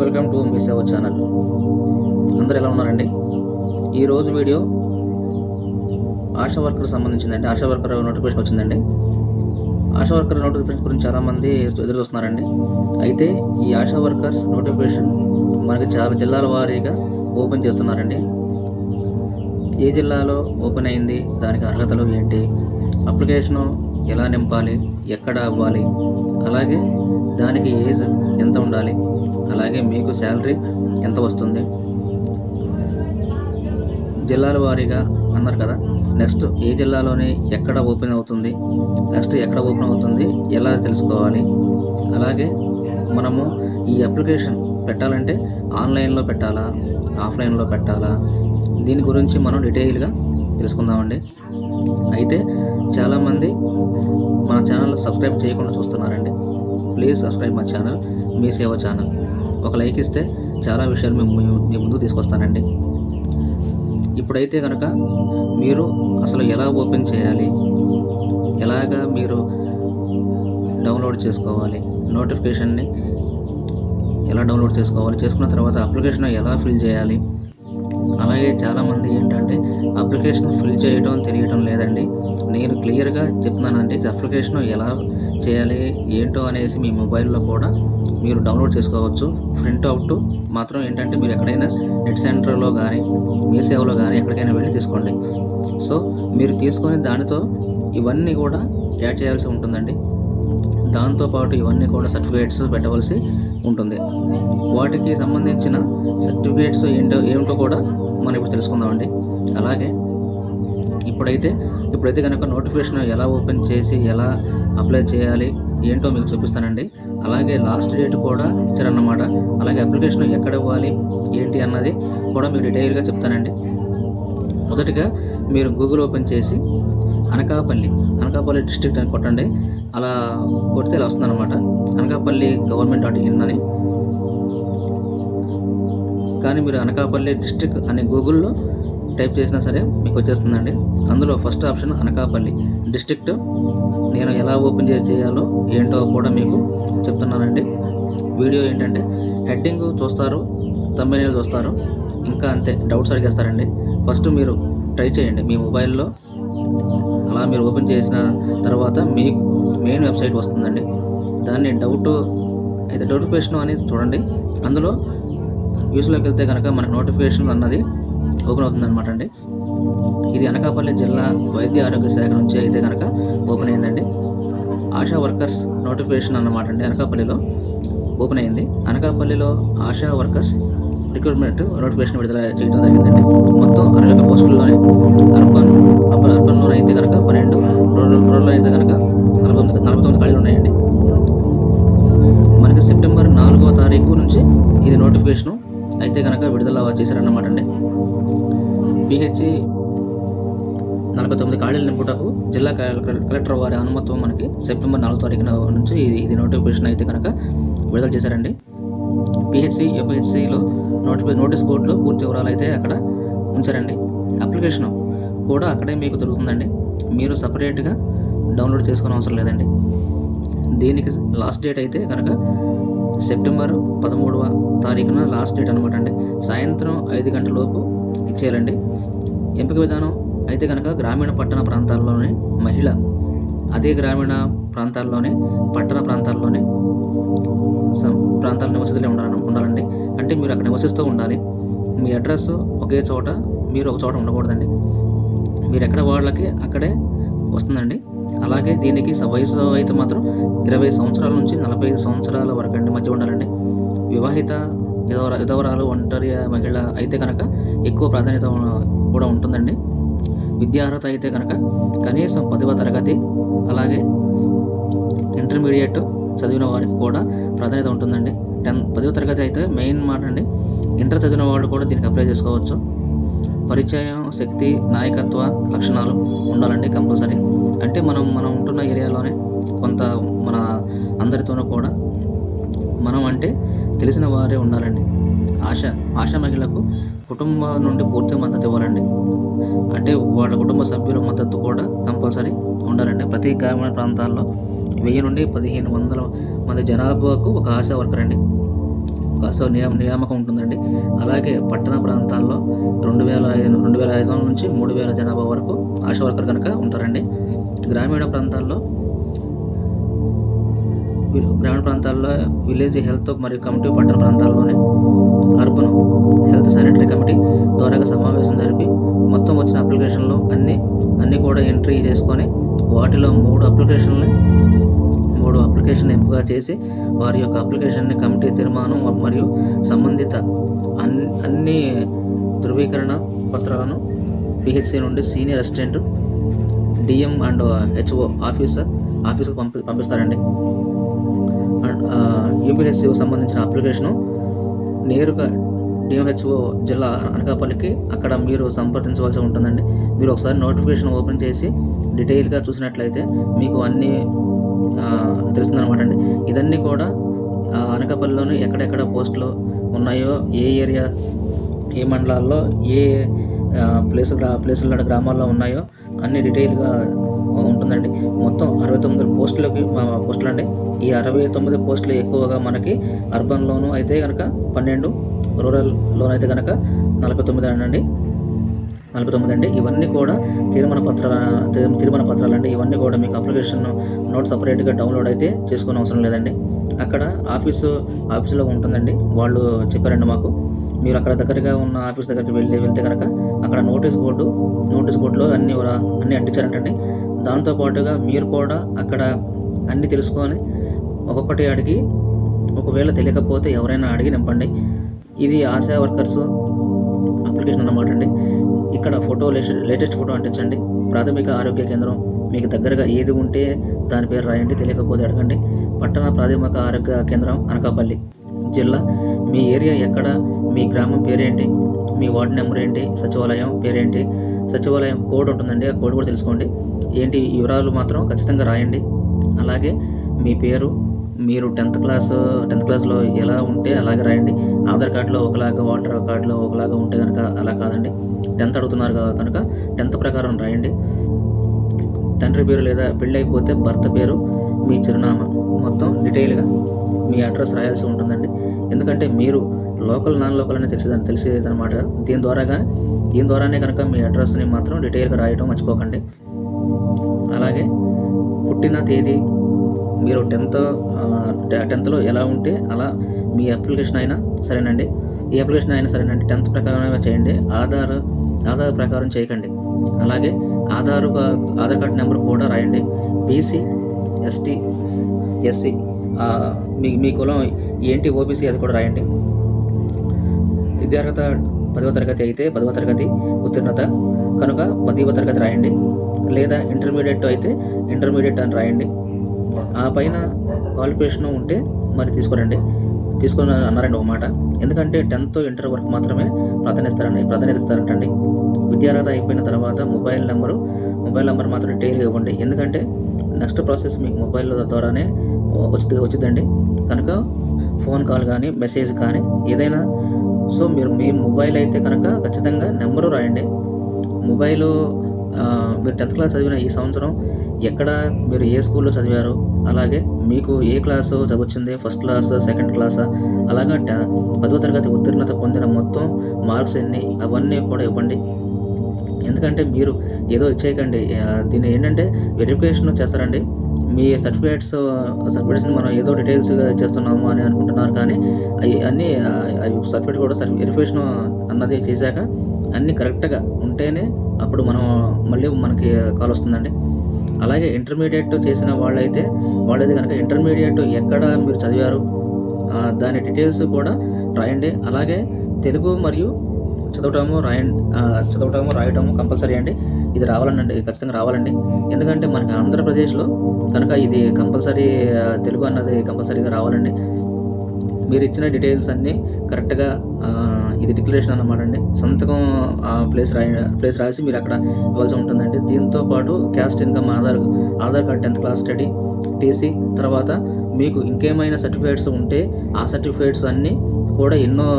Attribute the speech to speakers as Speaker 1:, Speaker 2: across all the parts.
Speaker 1: Welcome to me సేవ channel. అందరూ ఎలా ఉన్నారండి? ఈరోజు వీడియో ఆశా వర్కర్ సంబంధించిందండి. ఆశా వర్కర్ నోటిఫికేషన్ వచ్చిందండి. ఆశా వర్కర్ నోటిఫికేషన్ గురించి చాలామంది ఎదురు చూస్తున్నారండి. అయితే ఈ ఆశా వర్కర్స్ నోటిఫికేషన్ మనకి చాలా జిల్లాల వారీగా ఓపెన్ చేస్తున్నారండి. ఏ జిల్లాలో ఓపెన్ అయింది, దానికి అర్హతలు ఏంటి, అప్లికేషను ఎలా నింపాలి, ఎక్కడ అవ్వాలి, అలాగే దానికి ఏజ్ ఎంత ఉండాలి, అలాగే మీకు శాలరీ ఎంత వస్తుంది, జిల్లాల వారీగా అన్నారు కదా. నెక్స్ట్ ఏ జిల్లాలోనే ఎక్కడ ఓపెన్ అవుతుంది, నెక్స్ట్ ఎక్కడ ఓపెన్ అవుతుంది ఎలా తెలుసుకోవాలి, అలాగే మనము ఈ అప్లికేషన్ పెట్టాలంటే ఆన్లైన్లో పెట్టాలా, ఆఫ్లైన్లో పెట్టాలా, దీని గురించి మనం డీటెయిల్గా తెలుసుకుందామండి. అయితే చాలామంది మన ఛానల్ సబ్స్క్రైబ్ చేయకుండా చూస్తున్నారండి. ప్లీజ్ సబ్స్క్రైబ్ మై ఛానల్, మీ సేవ ఛానల్. ఒక లైక్ ఇస్తే చాలా విషయాలు మీ ముందుకు తీసుకొస్తానండి. ఇప్పుడైతే కనుక మీరు అసలు ఎలా ఓపెన్ చేయాలి, ఎలాగా మీరు డౌన్లోడ్ చేసుకోవాలి, నోటిఫికేషన్ని ఎలా డౌన్లోడ్ చేసుకోవాలి, చేసుకున్న తర్వాత అప్లికేషన్ ఎలా ఫిల్ చేయాలి, అలాగే చాలామంది ఏంటంటే అప్లికేషన్ ఫిల్ చేయడం తెలియటం లేదండి. నేను క్లియర్గా చెప్తున్నానండి. అప్లికేషన్ ఎలా చేయాలి ఏంటో అనేసి మీ మొబైల్లో కూడా మీరు డౌన్లోడ్ చేసుకోవచ్చు. ప్రింట్ అవుట్ మాత్రం ఏంటంటే మీరు ఎక్కడైనా నెట్ సెంటర్లో కానీ మీ సేవలో కానీ ఎక్కడికైనా వెళ్ళి తీసుకోండి. సో మీరు తీసుకొని దానితో ఇవన్నీ కూడా యాడ్ చేయాల్సి ఉంటుందండి. దాంతోపాటు ఇవన్నీ కూడా సర్టిఫికేట్స్ పెట్టవలసి ఉంటుంది. వాటికి సంబంధించిన సర్టిఫికేట్స్ ఏమిటో కూడా మనం ఇప్పుడు తెలుసుకుందామండి. అలాగే ఇప్పుడైతే కనుక నోటిఫికేషన్ ఎలా ఓపెన్ చేసి ఎలా అప్లై చేయాలి ఏంటో మీకు చూపిస్తానండి. అలాగే లాస్ట్ డేట్ కూడా ఇచ్చారన్నమాట. అలాగే అప్లికేషన్ ఎక్కడ ఇవ్వాలి ఏంటి అన్నది కూడా మీకు డీటెయిల్గా చెప్తానండి. మొదటిగా మీరు గూగుల్ ఓపెన్ చేసి అనకాపల్లి డిస్ట్రిక్ట్ అని కొట్టండి. అలా కొడితే ఇలా వస్తుందన్నమాట. అనకాపల్లి government.in అని. కానీ మీరు అనకాపల్లి డిస్ట్రిక్ట్ అని గూగుల్లో టైప్ చేసినా సరే మీకు వచ్చేస్తుందండి. అందులో ఫస్ట్ ఆప్షన్ అనకాపల్లి డిస్ట్రిక్ట్. నేను ఎలా ఓపెన్ చేయాలో ఏంటో కూడా మీకు చెప్తున్నానండి. వీడియో ఏంటంటే హెడ్డింగ్ చూస్తారు, థంబ్నెయిల్ చూస్తారు, ఇంకా అంతే డౌట్స్ అడిగేస్తారండి. ఫస్ట్ మీరు ట్రై చేయండి మీ మొబైల్లో. అలా మీరు ఓపెన్ చేసిన తర్వాత మీకు మెయిన్ వెబ్సైట్ వస్తుందండి. దాన్ని నోటిఫికేషన్ అని చూడండి. అందులో వ్యూస్లోకి వెళ్తే కనుక మనకు నోటిఫికేషన్ అన్నది ఓపెన్ అవుతుందన్నమాట అండి. ఇది అనకాపల్లి జిల్లా వైద్య ఆరోగ్య శాఖ నుంచి అయితే కనుక ఓపెన్ అయిందండి. ఆశా వర్కర్స్ నోటిఫికేషన్ అన్నమాట అండి. అనకాపల్లిలో ఓపెన్ అయింది. అనకాపల్లిలో ఆశా వర్కర్స్ రిక్రూట్మెంట్ నోటిఫికేషన్ విడుదల చేయడం జరిగిందండి. మొత్తం 61 పోస్టుల్లోనే అర్బన్లో అయితే కనుక 12, రూరల్లో అయితే కనుక 49 ఖాళీలు ఉన్నాయండి. మనకి సెప్టెంబర్ 4వ తారీఖు నుంచి ఇది నోటిఫికేషను అయితే కనుక విడుదల చేశారన్నమాట అండి. పిహెచ్సి 49 ఖాళీలు నింపుటకు జిల్లా కలెక్టర్ వారి అనుమతితో మనకి సెప్టెంబర్ 4వ తారీఖున నుంచి ఇది నోటిఫికేషన్ అయితే కనుక విడుదల చేశారండి. పిహెచ్సి ఎఫ్హెచ్సిలో నోటీస్ బోర్డులో పూర్తి వివరాలు అయితే అక్కడ ఉంచారండి. అప్లికేషన్ కూడా అక్కడే మీకు దొరుకుతుందండి. మీరు సపరేట్గా డౌన్లోడ్ చేసుకునే అవసరం లేదండి. దీనికి లాస్ట్ డేట్ అయితే కనుక సెప్టెంబర్ 13వ తారీఖున లాస్ట్ డేట్ అనమాట అండి. సాయంత్రం 5 గంటల లోపు ఇచ్చేయాలండి. ఎంపిక విధానం అయితే కనుక గ్రామీణ పట్టణ ప్రాంతాల్లోనే మహిళ, అదే గ్రామీణ ప్రాంతాల్లోనే పట్టణ ప్రాంతాల్లో నివసితులే ఉండాలండి. అంటే మీరు అక్కడ నివసిస్తూ ఉండాలి. మీ అడ్రస్ ఒకే చోట, మీరు ఒక చోట ఉండకూడదండి. మీరు ఎక్కడ వాళ్ళకి అక్కడే వస్తుందండి. అలాగే దీనికి వయసు అయితే మాత్రం 20 సంవత్సరాల నుంచి 45 సంవత్సరాల వరకు అండి మధ్య ఉండాలండి. వివాహిత విధవరాలు, ఒంటరి మహిళ అయితే కనుక ఎక్కువ ప్రాధాన్యత కూడా ఉంటుందండి. విద్యార్హత అయితే కనుక కనీసం 10వ తరగతి, అలాగే ఇంటర్మీడియట్ చదివిన వారికి కూడా ప్రాధాన్యత ఉంటుందండి. 10వ తరగతి అయితే మెయిన్ మాట అండి. ఇంటర్ చదివిన వాళ్ళు కూడా దీనికి అప్లై చేసుకోవచ్చు. పరిచయం, శక్తి, నాయకత్వ లక్షణాలు ఉండాలండి కంపల్సరీ. అంటే మనం ఉంటున్న ఏరియాలోనే కొంత మన అందరితోనూ కూడా మనం అంటే తెలిసిన వారే ఉండాలండి. ఆశా మహిళలకు కుటుంబం నుండి పూర్తి మద్దతు ఇవ్వాలండి. అంటే వాళ్ళ కుటుంబ సభ్యుల మద్దతు కూడా కంపల్సరీ ఉండాలండి. ప్రతి గ్రామీణ ప్రాంతాల్లో 1000 నుండి 1500 మంది జనాభాకు ఒక ఆశా వర్కర్ అండి. నియామకం ఉంటుందండి. అలాగే పట్టణ ప్రాంతాల్లో 2,500 నుంచి 3,000 జనాభా వరకు ఆశా వర్కర్ కనుక ఉంటారండి. గ్రామీణ ప్రాంతాల్లో విలేజ్ హెల్త్ మరియు కమిటీ, పట్టణ ప్రాంతాల్లోనే అర్బన్ హెల్త్ శానిటరీ కమిటీ ద్వారాగా సమావేశం జరిపి మొత్తం వచ్చిన అప్లికేషన్లు అన్నీ కూడా ఎంట్రీ చేసుకొని వాటిలో 3 అప్లికేషన్ ఎంపిక చేసి వారి యొక్క అప్లికేషన్ని కమిటీ తీర్మానం మరియు సంబంధిత అన్ని ధృవీకరణ పత్రాలను పిహెచ్సి నుండి senior assistant DM and HO ఆఫీస్కి పంపిస్తారండి. యూపీహెచ్సికి సంబంధించిన అప్లికేషను నేరుగా డిఎంహెచ్ఓ జిల్లా అనకాపల్లికి అక్కడ మీరు సంప్రదించవలసి ఉంటుందండి. మీరు ఒకసారి నోటిఫికేషన్ ఓపెన్ చేసి డీటెయిల్గా చూసినట్లయితే మీకు అన్నీ తెలుస్తుందన్నమాట అండి. ఇదన్నీ కూడా అనకాపల్లిలోని ఎక్కడెక్కడ పోస్టులు ఉన్నాయో, ఏ ఏరియా, ఏ మండలాల్లో, ఏ ప్లేసుల గ్రామాల్లో ఉన్నాయో అన్ని డీటెయిల్గా ఉంటుందండి. మొత్తం 69 పోస్టులు అండి. ఈ 69 పోస్టులు ఎక్కువగా మనకి అర్బన్లోను అయితే కనుక 12, రూరల్లోనూ అయితే కనుక 49 అండి. ఇవన్నీ కూడా తీర్మాన పత్రాలండి. ఇవన్నీ కూడా మీకు అప్లికేషన్ నోట్ సపరేట్గా డౌన్లోడ్ అయితే చేసుకునే అవసరం లేదండి. అక్కడ ఆఫీసులో ఉంటుందండి. వాళ్ళు చెప్పారండి మాకు, మీరు అక్కడ దగ్గరగా ఉన్న ఆఫీస్ దగ్గరికి వెళ్తే కనుక అక్కడ నోటీస్ బోర్డులో అన్నీ అంటించారంటండి. దాంతోపాటుగా మీరు కూడా అక్కడ అన్నీ తెలుసుకొని ఒక్కొక్కటి అడిగి, ఒకవేళ తెలియకపోతే ఎవరైనా అడిగి నింపండి. ఇది ఆశా వర్కర్స్ అప్లికేషన్ అన్నమాట అండి. ఇక్కడ లేటెస్ట్ ఫోటో అంటించండి. ప్రాథమిక ఆరోగ్య కేంద్రం మీకు దగ్గరగా ఏది ఉంటే దాని పేరు రాయండి, తెలియకపోతే అడగండి. పట్టణ ప్రాథమిక ఆరోగ్య కేంద్రం అనకాపల్లి జిల్లా. మీ ఏరియా ఎక్కడ, మీ గ్రామం పేరేంటి, మీ వార్డు నెంబర్ ఏంటి, సచివాలయం పేరేంటి, సచివాలయం కోడ్ ఉంటుందండి, ఆ కోడ్ కూడా తెలుసుకోండి. ఏంటి వివరాలు మాత్రం ఖచ్చితంగా రాయండి. అలాగే మీ పేరు, మీరు 10th క్లాస్లో ఎలా ఉంటే అలాగే రాయండి. ఆధార్ కార్డులో ఒకలాగా, ఓటర్ కార్డులో ఒకలాగా ఉంటే కనుక అలా కాదండి. 10th అడుగుతున్నారు కనుక 10th ప్రకారం రాయండి. తండ్రి పేరు లేదా పెళ్ళి అయిపోతే భర్త పేరు, మీ చిరునామా మొత్తం డీటెయిల్గా మీ అడ్రస్ రాయాల్సి ఉంటుందండి. ఎందుకంటే మీరు నాన్ లోకల్ అని తెలిసేదన్నమాట. దీని ద్వారానే కనుక మీ అడ్రస్ని మాత్రం డీటెయిల్గా రాయడం మర్చిపోకండి. అలాగే పుట్టిన తేదీ, మీరు 10thలో ఎలా ఉంటే అలా మీ అప్లికేషన్ అయినా సరేనండి. ఈ అప్లికేషన్ అయినా సరేనండి 10th ప్రకారం చేయండి. ఆధార్ ప్రకారం చేయకండి. అలాగే ఆధార్ కార్డు నెంబర్ కూడా రాయండి. బీసీ, ఎస్టీ, ఎస్సీ, మీ కులం ఏంటి, ఓబీసీ అది కూడా రాయండి. విద్యార్హత 10వ తరగతి అయితే 10వ తరగతి ఉత్తీర్ణత కనుక 10వ తరగతి రాయండి. లేదా ఇంటర్మీడియట్ అయితే ఇంటర్మీడియట్ అని రాయండి. ఆ పైన క్వాలిఫికేషన్ ఉంటే మరి తీసుకొని అన్నారండి ఒక మాట. ఎందుకంటే 10th, ఇంటర్ వరకు మాత్రమే ప్రాధాన్యత ఇస్తారంటండి. విద్యార్హత అయిపోయిన తర్వాత మొబైల్ నెంబర్ మాత్రం డీటెయిల్గా ఇవ్వండి. ఎందుకంటే నెక్స్ట్ ప్రాసెస్ మీకు మొబైల్ ద్వారానే వచ్చిందండి కనుక ఫోన్ కాల్ కానీ, మెసేజ్ కానీ ఏదైనా. సో మీ మొబైల్ అయితే కనుక ఖచ్చితంగా నెంబరు రాయండి. మీరు 10th క్లాస్ చదివిన ఈ సంవత్సరం ఎక్కడ, మీరు ఏ స్కూల్లో చదివారు, అలాగే మీకు ఏ క్లాసు చదివచ్చింది, ఫస్ట్ క్లాస్, సెకండ్ క్లాసా, అలాగా 10వ తరగతి ఉత్తీర్ణత పొందిన మొత్తం మార్క్స్ ఎన్ని, అవన్నీ కూడా ఇవ్వండి. ఎందుకంటే మీరు ఏదో ఇచ్చేయకండి. దీన్ని ఏంటంటే వెరిఫికేషన్ చేస్తారండి. మీ సర్టిఫికేట్స్ని మనం ఏదో డీటెయిల్స్గా చేస్తున్నాము అని అనుకుంటున్నారు, కానీ అన్నీ సర్టిఫికేట్ కూడా వెరిఫికేషన్ అన్నది చేశాక అన్నీ కరెక్ట్గా ఉంటేనే అప్పుడు మళ్ళీ మనకి కాల్ వస్తుందండి. అలాగే ఇంటర్మీడియట్ చేసిన వాళ్ళైతే కనుక ఇంటర్మీడియట్ ఎక్కడ మీరు చదివారు దాని డీటెయిల్స్ కూడా రాయండి. అలాగే తెలుగు మరియు చదవటము రాయటము కంపల్సరీ అండి. ఇది ఖచ్చితంగా రావాలండి. ఎందుకంటే మనకి ఆంధ్రప్రదేశ్లో కనుక ఇది కంపల్సరీ, తెలుగు అన్నది కంపల్సరీగా రావాలండి. మీరు ఇచ్చిన డీటెయిల్స్ అన్నీ కరెక్ట్గా, ఇది డిక్లరేషన్ అన్నమాట అండి. సంతకం ప్లేస్ రాసి మీరు అక్కడ ఇవ్వాల్సి ఉంటుందండి. దీంతో పాటు caste income, Aadhaar card, 10th class study, TC, తర్వాత మీకు ఇంకేమైనా సర్టిఫికేట్స్ ఉంటే ఆ సర్టిఫికేట్స్ అన్నీ కూడా ఎన్నో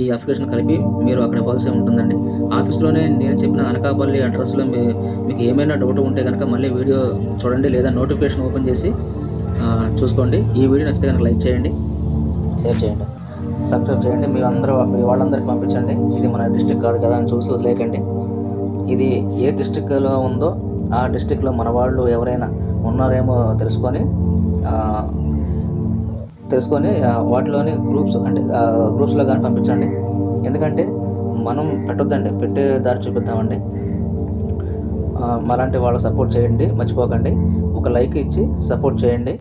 Speaker 1: ఈ అప్లికేషన్ కలిపి మీరు అక్కడ ఇవ్వాల్సి ఉంటుందండి. ఆఫీస్లోనే నేను చెప్పిన అనకాపల్లి అడ్రస్లో మీకు ఏమైనా డౌట్ ఉంటే కనుక మళ్ళీ వీడియో చూడండి, లేదా నోటిఫికేషన్ ఓపెన్ చేసి చూసుకోండి. ఈ వీడియో నచ్చితే కనుక లైక్ చేయండి, షేర్ చేయండి, సబ్స్క్రైబ్ చేయండి. మీ వాళ్ళందరికీ పంపించండి. ఇది మన డిస్ట్రిక్ట్ కాదు కదా అని చూసి వదిలేయకండి. ఇది ఏ డిస్ట్రిక్ట్లో ఉందో ఆ డిస్ట్రిక్ట్లో మన వాళ్ళు ఎవరైనా ఉన్నారేమో తెలుసుకొని వాటిలోని గ్రూప్స్లో కానీ పంపించండి. ఎందుకంటే మనం పెట్టొద్దండి, పెట్టే దారి చూపిద్దామండి. మలాంటి వాళ్ళు సపోర్ట్ చేయండి, మర్చిపోకండి. ఒక లైక్ ఇచ్చి సపోర్ట్ చేయండి.